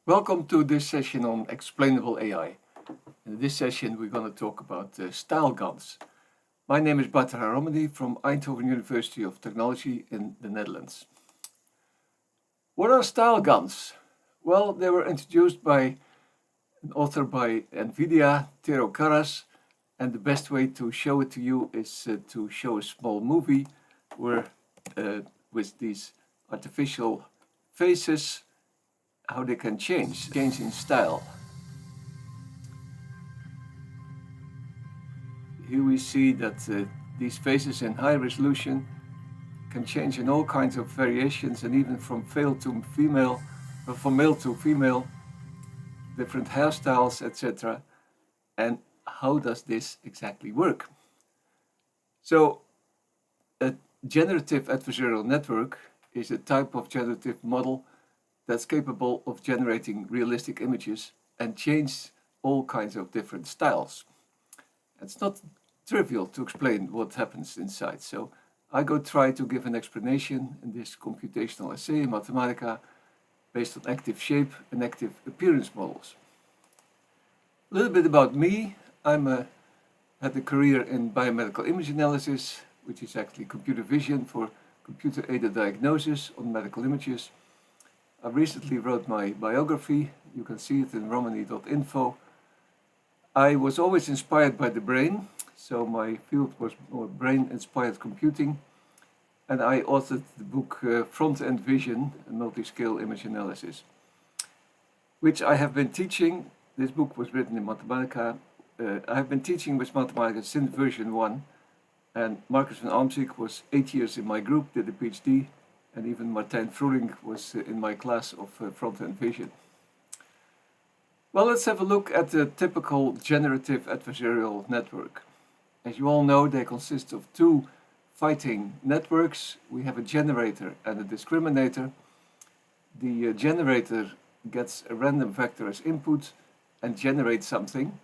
Welcome to this session on explainable AI. In this session we're going to talk about StyleGANs. My name is Bart Romeny from Eindhoven University of Technology in the Netherlands. What are StyleGANs? Well, they were introduced by an author by NVIDIA, Tero Karras, and the best way to show it to you is to show a small movie where with these artificial faces, how they can change in style. Here we see that these faces in high resolution can change in all kinds of variations, and even from male to female, different hairstyles, etc. And how does this exactly work? So a generative adversarial network is a type of generative model that's capable of generating realistic images and change all kinds of different styles. It's not trivial to explain what happens inside, so I go try to give an explanation in this computational essay in Mathematica based on active shape and active appearance models. A little bit about me. Had a career in biomedical image analysis, which is actually computer vision for computer-aided diagnosis on medical images. I recently wrote my biography. You can see it in romeny.info. I was always inspired by the brain, so my field was more brain-inspired computing, and I authored the book Front-End Vision and Multi-Scale Image Analysis, which I have been teaching. This book was written in Mathematica. I have been teaching with Mathematica since version 1, and Marcus van Amsik was 8 years in my group, did a PhD, and even Martijn Vroeling was in my class of front-end vision. Well, let's have a look at the typical generative adversarial network. As you all know, they consist of two fighting networks. We have a generator and a discriminator. The generator gets a random vector as input and generates something,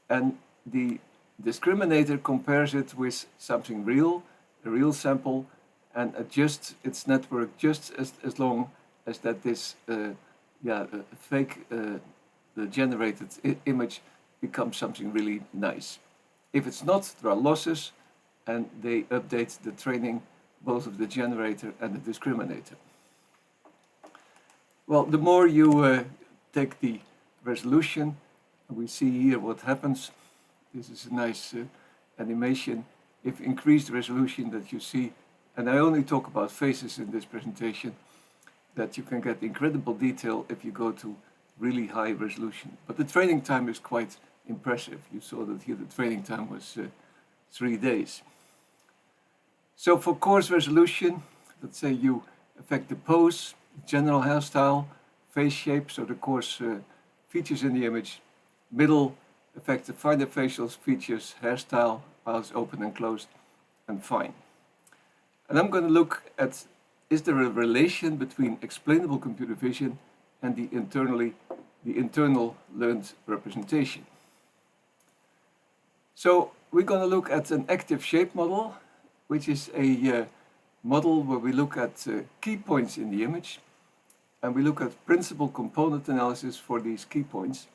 and the discriminator compares it with something real, a real sample, and adjusts its network just as long as that this fake the generated image becomes something really nice. If it's not, there are losses, and they update the training both of the generator and the discriminator. Well, the more you take the resolution, we see here what happens. This is a nice animation. If increased the resolution that you see, and I only talk about faces in this presentation, that you can get incredible detail if you go to really high resolution. But the training time is quite impressive. You saw that here the training time was 3 days. So for coarse resolution, let's say you affect the pose, general hairstyle, face shape, so the coarse features in the image. Middle, affect the finer facial features, hairstyle, eyes open and closed, and fine. And I'm going to look at, is there a relation between explainable computer vision and the internal learned representation? So we're going to look at an active shape model, which is a model where we look at key points in the image, and we look at principal component analysis for these key points,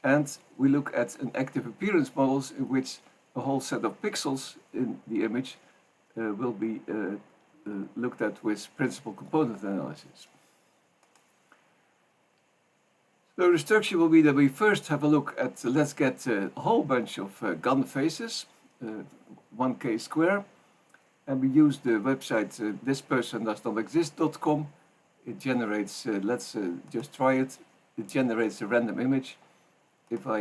and we look at an active appearance models in which a whole set of pixels in the image will be looked at with principal component analysis. So the structure will be that we first have a look at, let's get a whole bunch of GAN faces, 1k square, and we use the website thispersondoesnotexist.com. It generates, let's just try it, it generates a random image. If I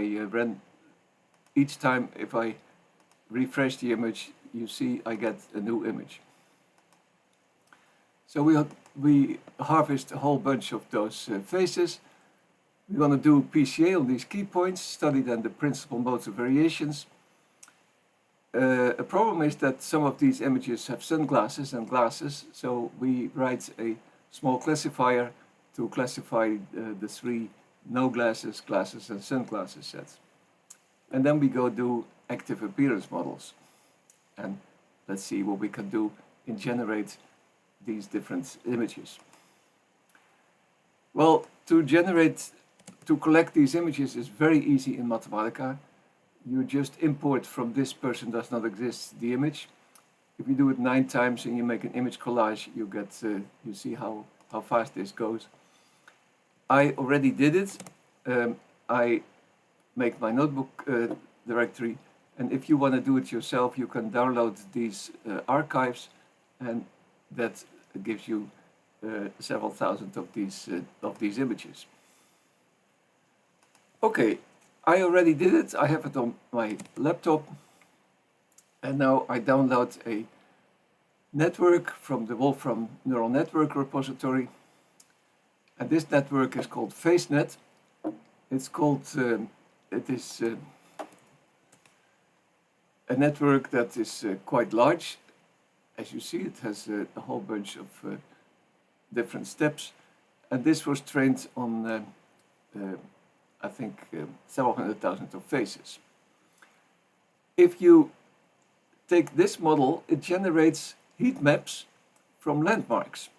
each time if I refresh the image, you see I get a new image. So we harvest a whole bunch of those faces. We're going to do PCA on these key points, study then the principal modes of variations. A problem is that some of these images have sunglasses and glasses, so we write a small classifier to classify the three no glasses, glasses and sunglasses sets. And then we go do active appearance models. And let's see what we can do in generate these different images. Well, to collect these images is very easy in Mathematica. You just import from this person does not exist the image. If you do it 9 times and you make an image collage, you get you see how fast this goes. I already did it. I make my notebook directory, and if you want to do it yourself, you can download these archives, and that gives you several thousand of these images. Okay, I already did it. I have it on my laptop, and now I download a network from the Wolfram neural network repository, and this network is called FaceNet. It's called it is a network that is quite large. As you see, it has a whole bunch of different steps, and this was trained on I think several 100,000 of faces. If you take this model, it generates heat maps from landmarks,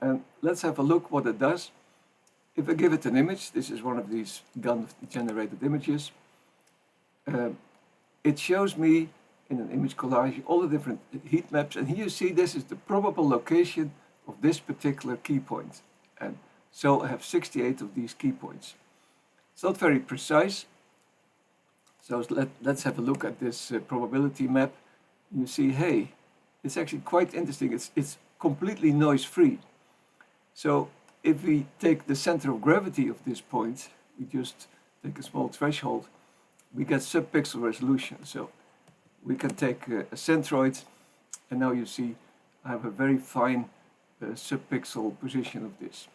and let's have a look what it does. If I give it an image, this is one of these GAN generated images, it shows me in an image collage all the different heat maps, and here you see this is the probable location of this particular key point, and so I have 68 of these key points. It's not very precise, so let's have a look at this probability map. You see, hey, it's actually quite interesting. It's completely noise-free. So if we take the center of gravity of this point, we just take a small threshold, we get sub-pixel resolution. So we can take a centroid, and now you see I have a very fine sub-pixel position of this.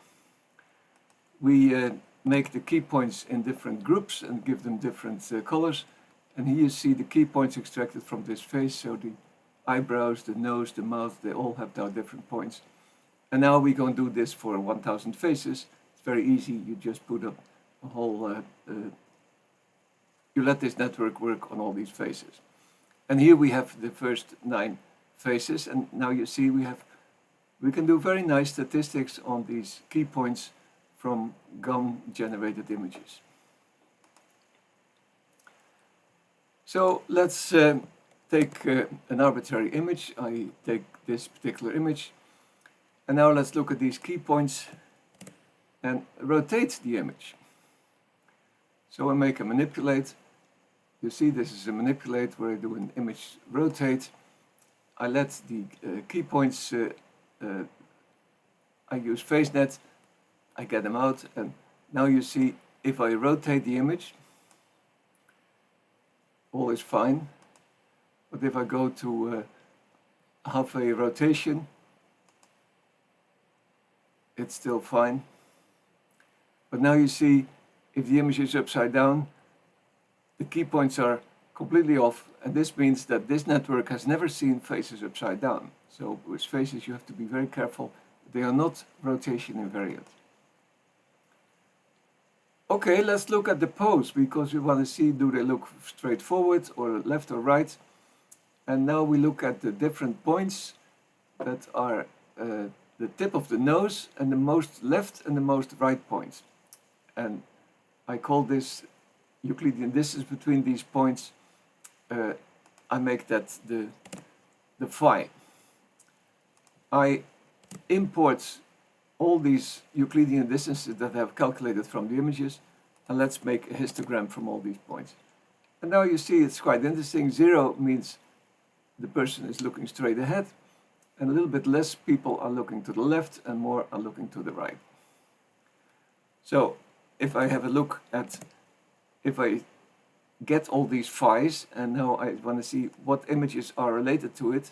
We make the key points in different groups and give them different colors, and here you see the key points extracted from this face. So the eyebrows, the nose, the mouth, they all have their different points. And now we're going to do this for 1000 faces. It's very easy. You just put up a whole you let this network work on all these faces. And here we have the first 9 faces, and now you see we can do very nice statistics on these key points from GAN generated images. So let's take an arbitrary image. I take this particular image, and now let's look at these key points and rotate the image. So I make a manipulate. You see, this is a manipulate where I do an image rotate. I let the key points, I use FaceNet, I get them out, and now you see if I rotate the image, all is fine. But if I go to half a rotation, it's still fine. But now you see if the image is upside down, the key points are completely off, and this means that this network has never seen faces upside down. So with faces you have to be very careful. They are not rotation invariant. Okay, let's look at the pose, because we want to see, do they look straight forward or left or right? And now we look at the different points that are the tip of the nose and the most left and the most right points. And I call this Euclidean distance between these points. I make that the phi. I import all these Euclidean distances that I have calculated from the images, and let's make a histogram from all these points. And now you see it's quite interesting. 0 means the person is looking straight ahead, and a little bit less people are looking to the left and more are looking to the right. So if I have a look at, if I get all these phis, and now I want to see what images are related to it,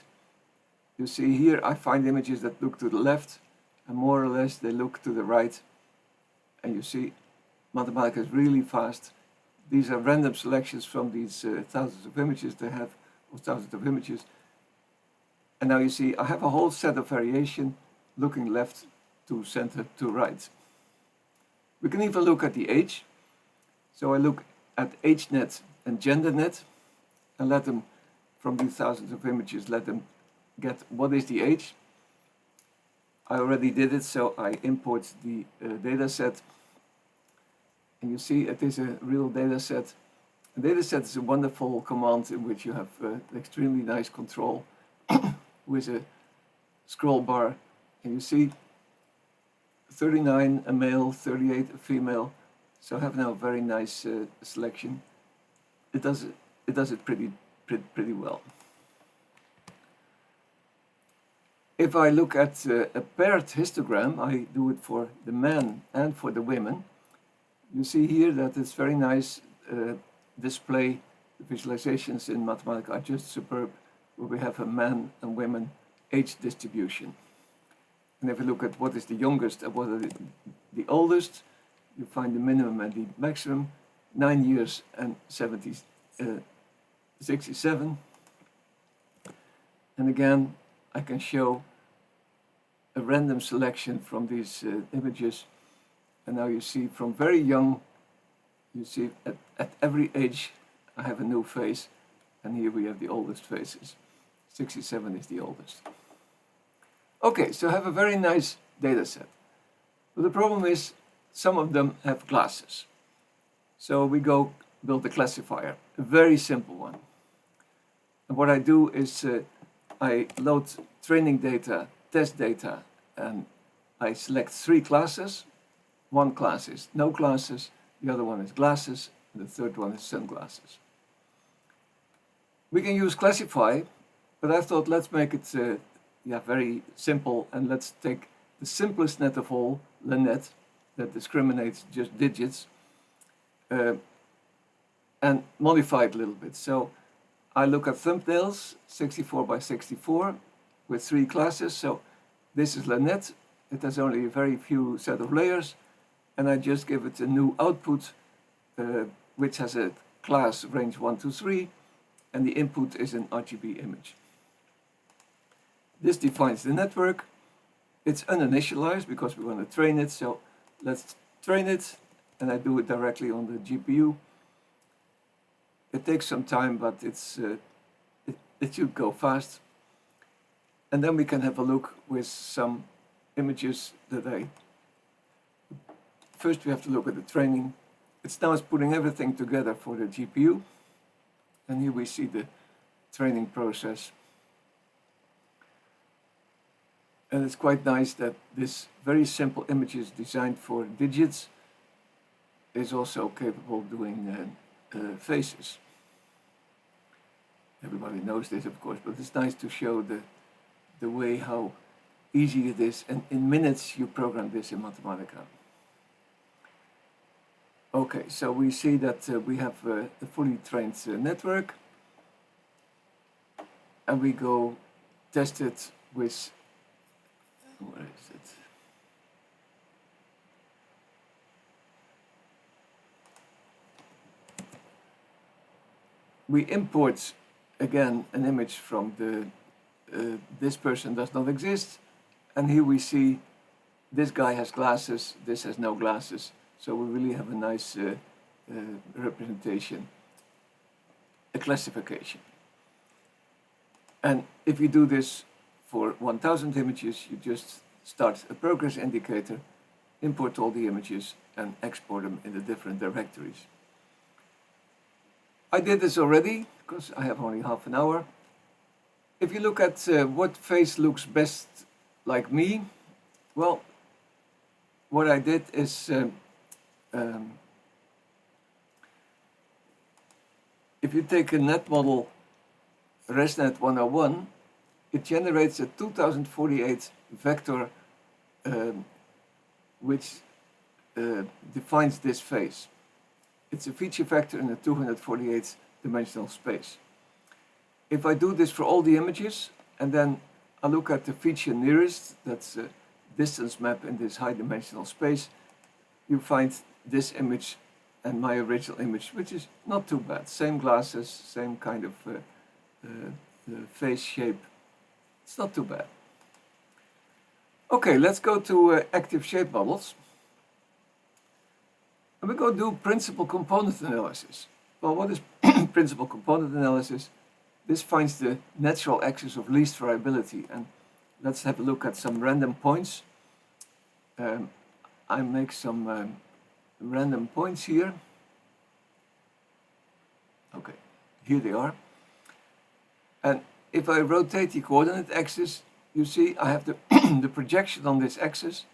you see here I find images that look to the left, and more or less they look to the right. And you see Mathematica is really fast. These are random selections from these thousands of images they have, or thousands of images. And now you see I have a whole set of variation looking left to center to right. We can even look at the age. So I look at AgeNet and GenderNet and let them, from these thousands of images, let them get what is the age. I already did it, so I import the data set, And you see it is a real data set. A data set is a wonderful command in which you have extremely nice control with a scroll bar. And you see 39 a male, 38 a female. So I have now a very nice selection. It does it pretty well. If I look at a paired histogram, I do it for the men and for the women. You see here that it's very nice display. The visualizations in Mathematica are just superb, where we have a man and women age distribution. And if you look at what is the youngest and what are the oldest, you find the minimum and the maximum, 9 years and 67. And again, I can show a random selection from these images. And now you see from very young, you see at every age I have a new face. And here we have the oldest faces. 67 is the oldest. Okay, so I have a very nice data set. But the problem is some of them have glasses. So we go build a classifier, a very simple one. And what I do is I load training data, test data, and I select 3 classes. One class is no glasses, the other one is glasses, and the third one is sunglasses. We can use classify, but I thought let's make it very simple, and let's take the simplest net of all, the net, that discriminates just digits, and modify it a little bit. So I look at thumbnails, 64 by 64, with 3 classes. So this is Lynette. It has only a very few set of layers, and I just give it a new output, which has a class range 1 to 3, and the input is an RGB image. This defines the network. It's uninitialized because we want to train it, so let's train it, and I do it directly on the GPU. It takes some time, but it should go fast. And then we can have a look with some images that first we have to look at the training. It's now putting everything together for the GPU. And here we see the training process. And it's quite nice that this very simple images designed for digits is also capable of doing faces. Everybody knows this, of course, but it's nice to show the way how easy it is, and in minutes you program this in Mathematica. Okay, so we see that we have a fully trained network, and we go test it with, where is it? We import again an image from the this person does not exist, and here we see this guy has glasses, this has no glasses, so we really have a nice representation, a classification. And if you do this for 1000 images, you just start a progress indicator, import all the images, and export them in the different directories. I did this already, because I have only half an hour. If you look at what face looks best like me, well, what I did is, if you take a net model, ResNet 101, it generates a 2048 vector which defines this face. It's a feature vector in a 248 dimensional space. If I do this for all the images, and then I look at the feature nearest, that's a distance map in this high dimensional space, you find this image and my original image, which is not too bad. Same glasses, same kind of face shape. It's not too bad. Okay, let's go to active shape models. And we go do principal component analysis. Well, what is principal component analysis? This finds the natural axis of least variability. And let's have a look at some random points. I make some random points here. Okay, here they are. And if I rotate the coordinate axis, you see I have the, the projection on this axis.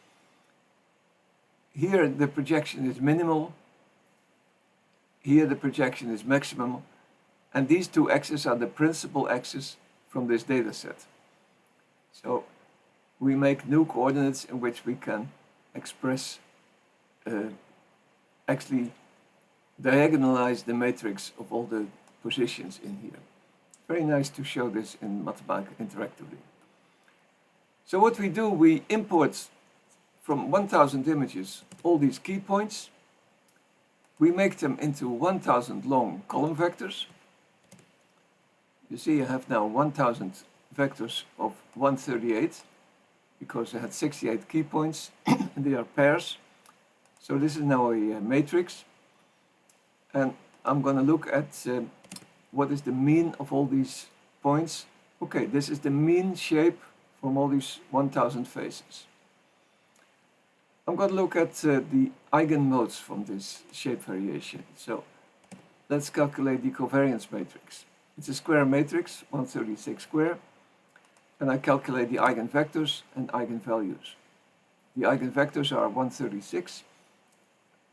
Here the projection is minimal. Here the projection is maximum. And these two axes are the principal axes from this data set. So we make new coordinates in which we can express, actually diagonalize the matrix of all the positions in here. Very nice to show this in Mathematica interactively. So what we do, we import from 1000 images all these key points. We make them into 1000 long column vectors. You see I have now 1000 vectors of 138 because I had 68 key points and they are pairs. So this is now a matrix, and I'm going to look at what is the mean of all these points. Okay, this is the mean shape from all these 1000 faces. I'm going to look at the eigenmodes from this shape variation. So let's calculate the covariance matrix. It's a square matrix, 136 square, and I calculate the eigenvectors and eigenvalues. The eigenvectors are 136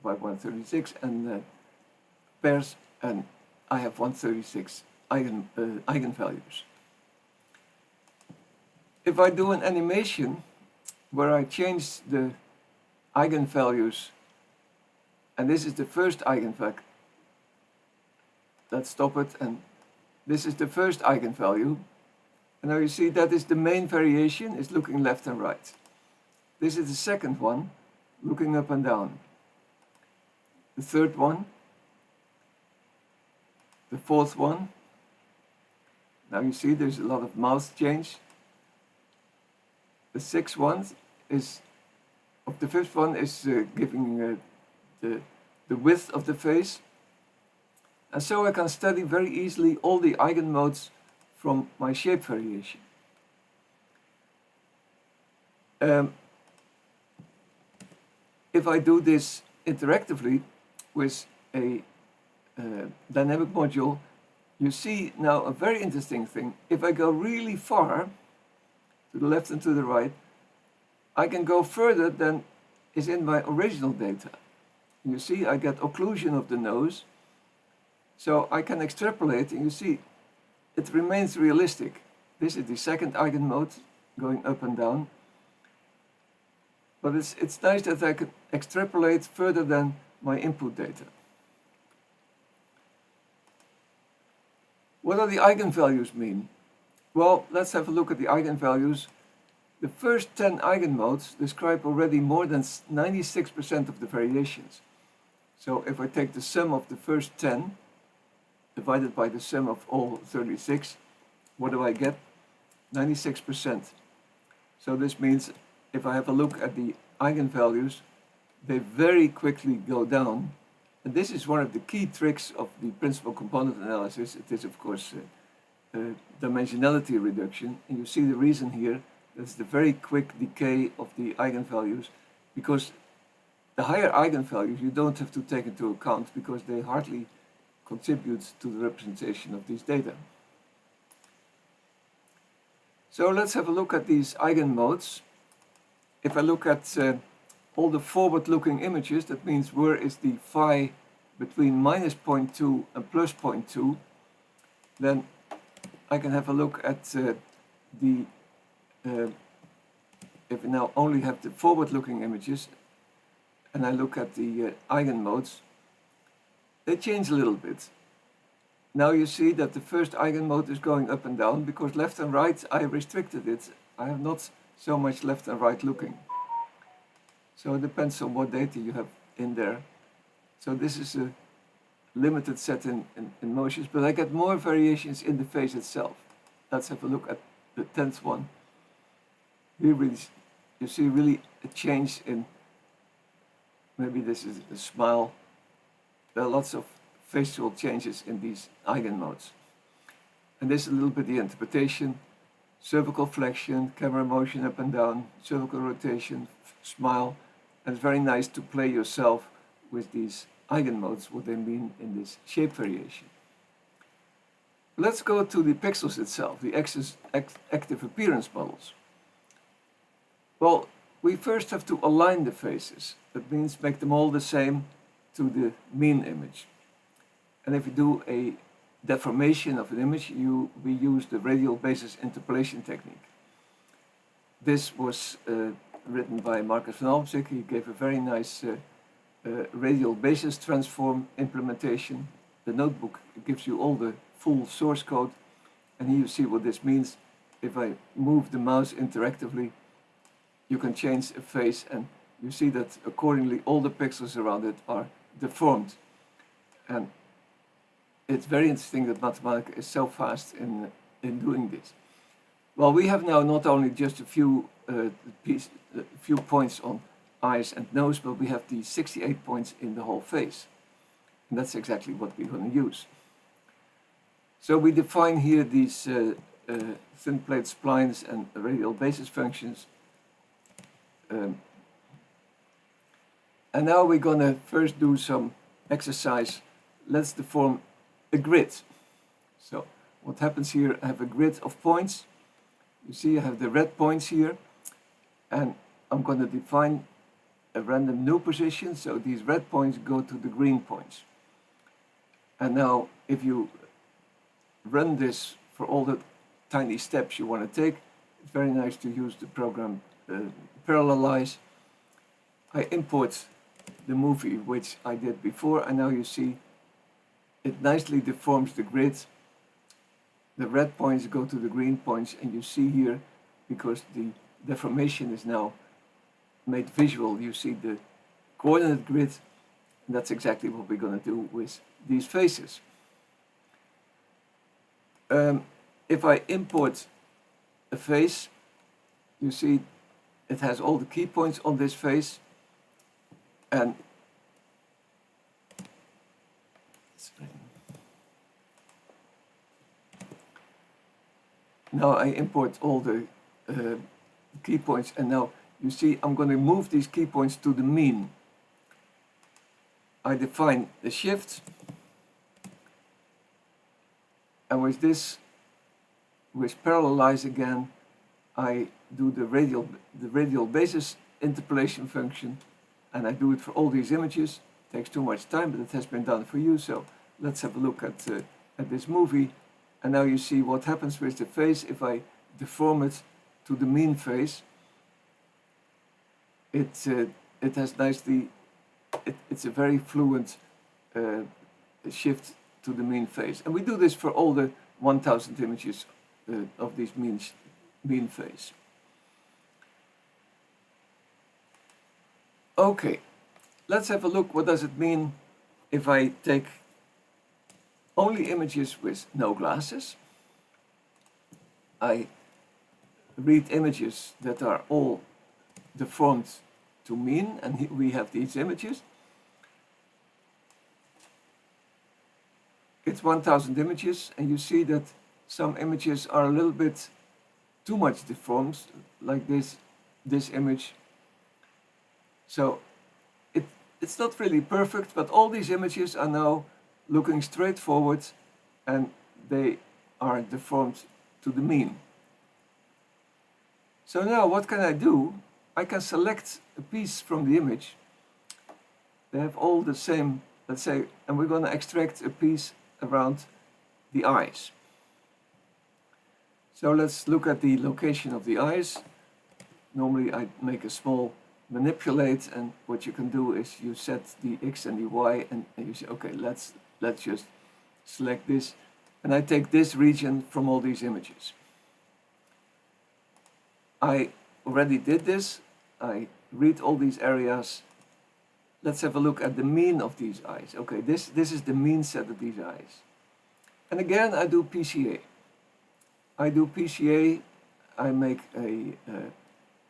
by 136 and pairs, and I have 136 eigenvalues. If I do an animation where I change the eigenvalues, and this is the first eigenvector, let's stop it, and this is the first eigenvalue, and now you see that is the main variation, is looking left and right. This is the second one, looking up and down. The third one, the fourth one. Now you see there's a lot of mouth change. The sixth one is, of the fifth one is giving the width of the face. And so I can study very easily all the eigenmodes from my shape variation. If I do this interactively with a dynamic module, you see now a very interesting thing. If I go really far, to the left and to the right, I can go further than is in my original data. You see, I get occlusion of the nose, so I can extrapolate, and you see, it remains realistic. This is the second eigenmode, going up and down. But it's nice that I can extrapolate further than my input data. What do the eigenvalues mean? Well, let's have a look at the eigenvalues. The first 10 eigenmodes describe already more than 96% of the variations. So if I take the sum of the first 10 divided by the sum of all 36, what do I get? 96%. So this means if I have a look at the eigenvalues, they very quickly go down. And this is one of the key tricks of the principal component analysis. It is, of course, dimensionality reduction. And you see the reason here. That's the very quick decay of the eigenvalues, because the higher eigenvalues you don't have to take into account because they hardly contribute to the representation of these data. So let's have a look at these eigenmodes. If I look at all the forward-looking images, that means where is the phi between minus 0.2 and plus 0.2, then I can have a look at if we now only have the forward-looking images, and I look at the eigenmodes, they change a little bit. Now you see that the first eigenmode is going up and down because left and right I restricted it. I have not so much left and right looking. So it depends on what data you have in there. So this is a limited set in motions, but I get more variations in the face itself. Let's have a look at the 10th one. Here you see really a change in, maybe this is a smile. There are lots of facial changes in these eigenmodes. And this is a little bit the interpretation. Cervical flexion, camera motion up and down, cervical rotation, smile. And it's very nice to play yourself with these eigenmodes, what they mean in this shape variation. Let's go to the pixels itself, the active appearance models. Well, we first have to align the faces. That means make them all the same to the mean image. And if you do a deformation of an image, we use the radial basis interpolation technique. This was written by Marcus van Almsick. He gave a very nice radial basis transform implementation. The notebook gives you all the full source code, and here you see what this means. If I move the mouse interactively, you can change a face, and you see that accordingly all the pixels around it are deformed. And it's very interesting that Mathematica is so fast in doing this. Well, we have now not only just a few points on eyes and nose, but we have these 68 points in the whole face. And that's exactly what we're going to use. So we define here these thin plate splines and radial basis functions. And now we're going to first do some exercise. Let's deform a grid. So what happens here, I have a grid of points. You see I have the red points here, and I'm going to define a random new position, so these red points go to the green points. And now if you run this for all the tiny steps you want to take, it's very nice to use the program Parallelize. I import the movie which I did before, and now you see it nicely deforms the grid. The red points go to the green points, and you see here, because the deformation is now made visual, you see the coordinate grid, and that's exactly what we're going to do with these faces. If I import a face, you see it has all the key points on this face, and now I import all the key points, and now you see I'm going to move these key points to the mean. I define the shift, and with this, with Parallelize again, I do the radial basis interpolation function, and I do it for all these images. It takes too much time, but it has been done for you. So let's have a look at this movie. And now you see what happens with the face. If I deform it to the mean face, it has nicely, it's a very fluent shift to the mean face. And we do this for all the 1000 images of these mean face. Okay, let's have a look. What does it mean if I take only images with no glasses? I read images that are all deformed to mean, and we have these images. It's 1000 images, and you see that some images are a little bit too much deformed, like this image. So it's not really perfect, but all these images are now looking straight forward, and they are deformed to the mean. So now what can I do? I can select a piece from the image. They have all the same, let's say, and we're going to extract a piece around the eyes. So let's look at the location of the eyes. Normally I make a small manipulate, and what you can do is you set the X and the Y, and you say, okay, let's just select this, and I take this region from all these images. I already did this. I read all these areas. Let's have a look at the mean of these eyes. Okay, this is the mean set of these eyes. And again, I do PCA. I make a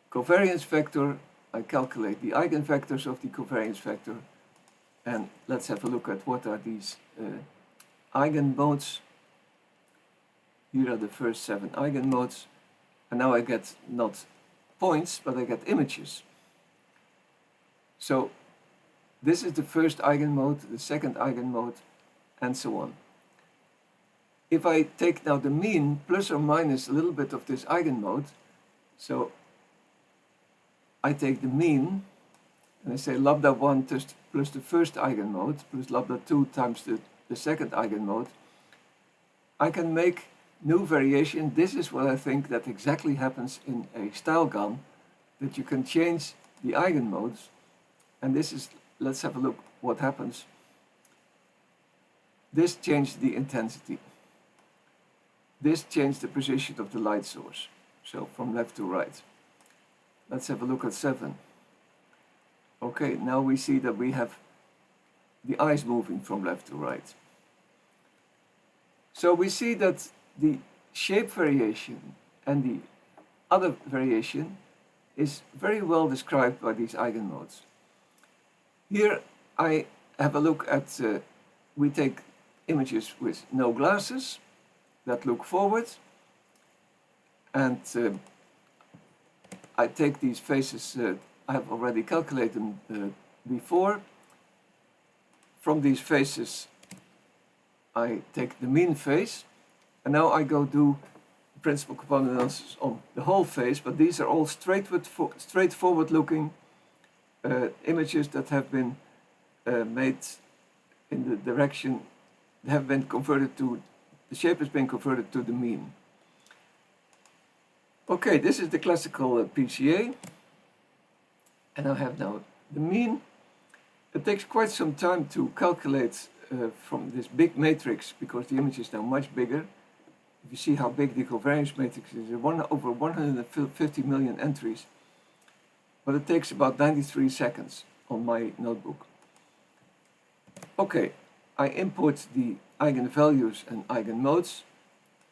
covariance vector. I calculate the eigenvectors of the covariance vector. And let's have a look at what are these eigenmodes. Here are the first 7 eigenmodes. And now I get not points, but I get images. So this is the first eigenmode, the second eigenmode, and so on. If I take now the mean plus or minus a little bit of this eigenmode, so I take the mean and I say lambda 1 plus the first eigenmode plus lambda 2 times the second eigenmode, I can make new variation. This is what I think that exactly happens in a StyleGAN, that you can change the eigenmodes, and this is, let's have a look what happens. This changed the intensity. This changed the position of the light source, so from left to right. Let's have a look at 7. Okay, now we see that we have the eyes moving from left to right. So we see that the shape variation and the other variation is very well described by these eigenmodes. Here I have a look at, we take images with no glasses that look forward, and I take these faces, I have already calculated them before. From these faces I take the mean face, and now I go do principal component analysis on the whole face, but these are all straightforward looking images that have been made in the direction, have been converted to, the shape has been converted to the mean. Okay, this is the classical PCA, and I have now the mean. It takes quite some time to calculate from this big matrix, because the image is now much bigger. If you see how big the covariance matrix is, over 150 million entries, but it takes about 93 seconds on my notebook. Okay, I import the eigenvalues and eigenmodes,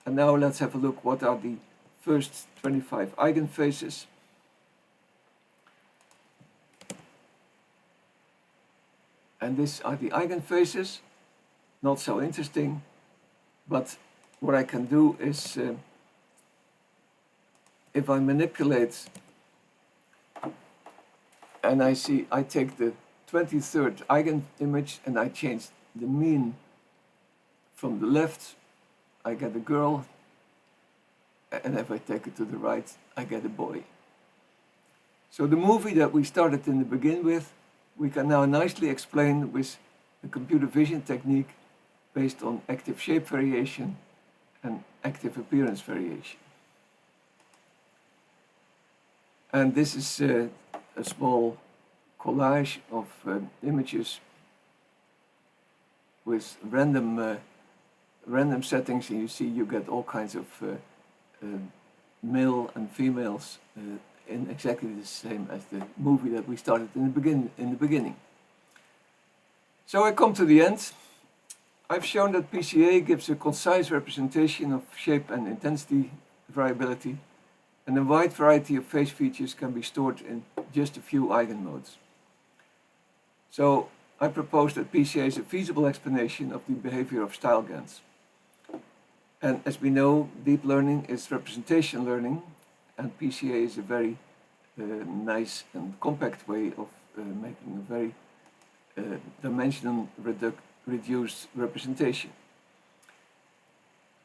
and now let's have a look what are the first 25 eigenfaces. And these are the eigenfaces, not so interesting, but what I can do is, if I manipulate and I see, I take the 23rd eigenimage and I change the mean from the left, I get a girl, and if I take it to the right, I get a boy. So the movie that we started in the beginning with, we can now nicely explain with a computer vision technique based on active shape variation and active appearance variation. And this is a small collage of images with random settings, and you see you get all kinds of male and females in exactly the same as the movie that we started in the beginning. So I come to the end. I've shown that PCA gives a concise representation of shape and intensity variability, and a wide variety of face features can be stored in just a few eigenmodes. So I propose that PCA is a feasible explanation of the behavior of StyleGANs. And as we know, deep learning is representation learning, and PCA is a very nice and compact way of making a very dimensional reduced representation.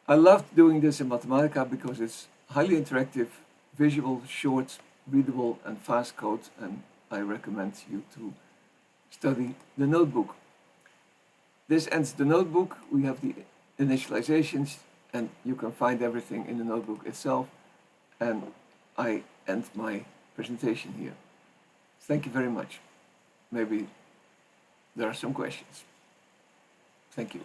I loved doing this in Mathematica because it's highly interactive, visual, short, readable and fast code, and I recommend you to study the notebook. This ends the notebook. We have the initializations, and you can find everything in the notebook itself, and I end my presentation here. Thank you very much. Maybe there are some questions. Thank you.